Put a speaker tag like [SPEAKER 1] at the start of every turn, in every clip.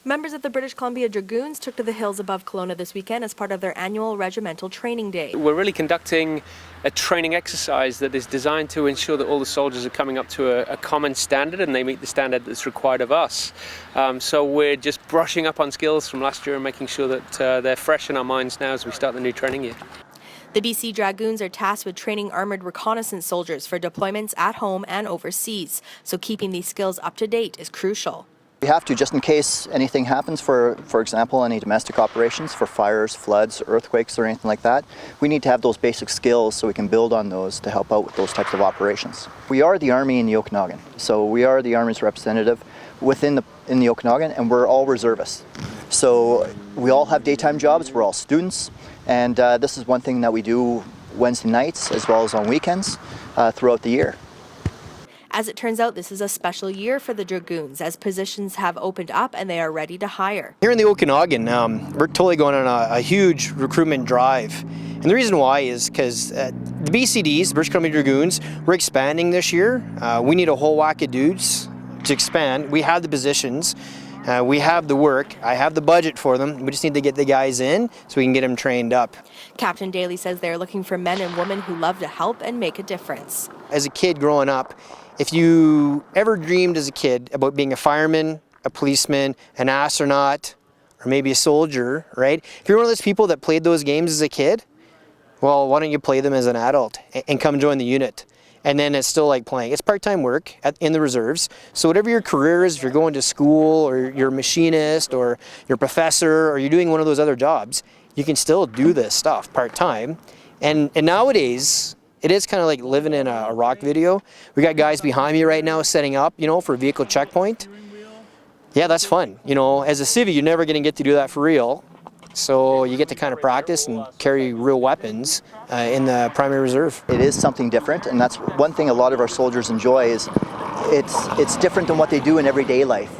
[SPEAKER 1] Members of the British Columbia Dragoons took to the hills above Kelowna this weekend as part of their annual regimental training day.
[SPEAKER 2] We're really conducting a training exercise that is designed to ensure that all the soldiers are coming up to a common standard and they meet the standard that's required of us. So we're just brushing up on skills from last year and making sure that they're fresh in our minds now as we start the new training year.
[SPEAKER 1] The BC Dragoons are tasked with training armoured reconnaissance soldiers for deployments at home and overseas, so keeping these skills up to date is crucial.
[SPEAKER 3] We have to, just in case anything happens, for example, any domestic operations, for fires, floods, earthquakes, or anything like that. We need to have those basic skills so we can build on those to help out with those types of operations. We are the Army in the Okanagan, so we are the Army's representative in the Okanagan, and we're all reservists. So we all have daytime jobs, we're all students, and this is one thing that we do Wednesday nights as well as on weekends throughout the year.
[SPEAKER 1] As it turns out, this is a special year for the Dragoons as positions have opened up and they are ready to hire.
[SPEAKER 4] Here in the Okanagan, we're totally going on a huge recruitment drive. And the reason why is because the BCDs, British Columbia Dragoons, we're expanding this year. We need a whole whack of dudes to expand. We have the positions, we have the work, I have the budget for them. We just need to get the guys in so we can get them trained up.
[SPEAKER 1] Captain Daly says they're looking for men and women who love to help and make a difference.
[SPEAKER 4] As a kid growing up, if you ever dreamed as a kid about being a fireman, a policeman, an astronaut, or maybe a soldier, right? If you're one of those people that played those games as a kid, well, why don't you play them as an adult and come join the unit? And then it's still like playing. It's part-time work in the reserves. So whatever your career is, if you're going to school or you're a machinist or you're a professor or you're doing one of those other jobs, you can still do this stuff part-time. And nowadays, it is kind of like living in a rock video. We got guys behind me right now setting up, for a vehicle checkpoint. Yeah, that's fun. As a civvy, you're never going to get to do that for real. So you get to kind of practice and carry real weapons in the primary reserve.
[SPEAKER 3] It is something different, and that's one thing a lot of our soldiers enjoy is it's different than what they do in everyday life.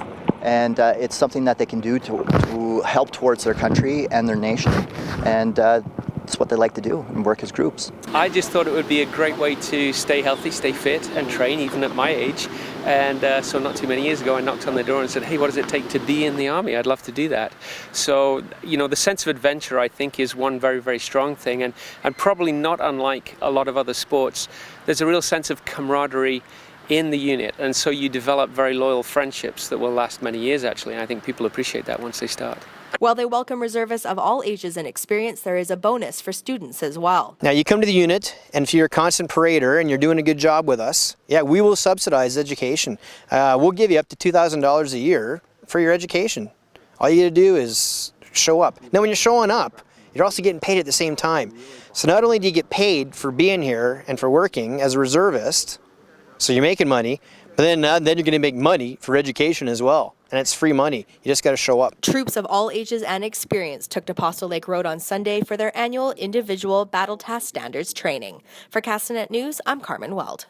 [SPEAKER 3] And it's something that they can do to help towards their country and their nation. And it's what they like to do and work as groups.
[SPEAKER 2] I just thought it would be a great way to stay healthy, stay fit and train even at my age. And so not too many years ago I knocked on the door and said, hey, what does it take to be in the Army? I'd love to do that. So, the sense of adventure I think is one very, very strong thing, and probably not unlike a lot of other sports. There's a real sense of camaraderie in the unit, and so you develop very loyal friendships that will last many years actually, and I think people appreciate that once they start.
[SPEAKER 1] While they welcome reservists of all ages and experience, there is a bonus for students as well.
[SPEAKER 4] Now you come to the unit, and if you're a constant parader and you're doing a good job with us, yeah, we will subsidize education. We'll give you up to $2,000 a year for your education. All you got to do is show up. Now when you're showing up, you're also getting paid at the same time. So not only do you get paid for being here and for working as a reservist, so you're making money, but then you're going to make money for education as well. And it's free money. You just got to show up.
[SPEAKER 1] Troops of all ages and experience took to Postal Lake Road on Sunday for their annual individual battle task standards training. For Castanet News, I'm Carmen Weld.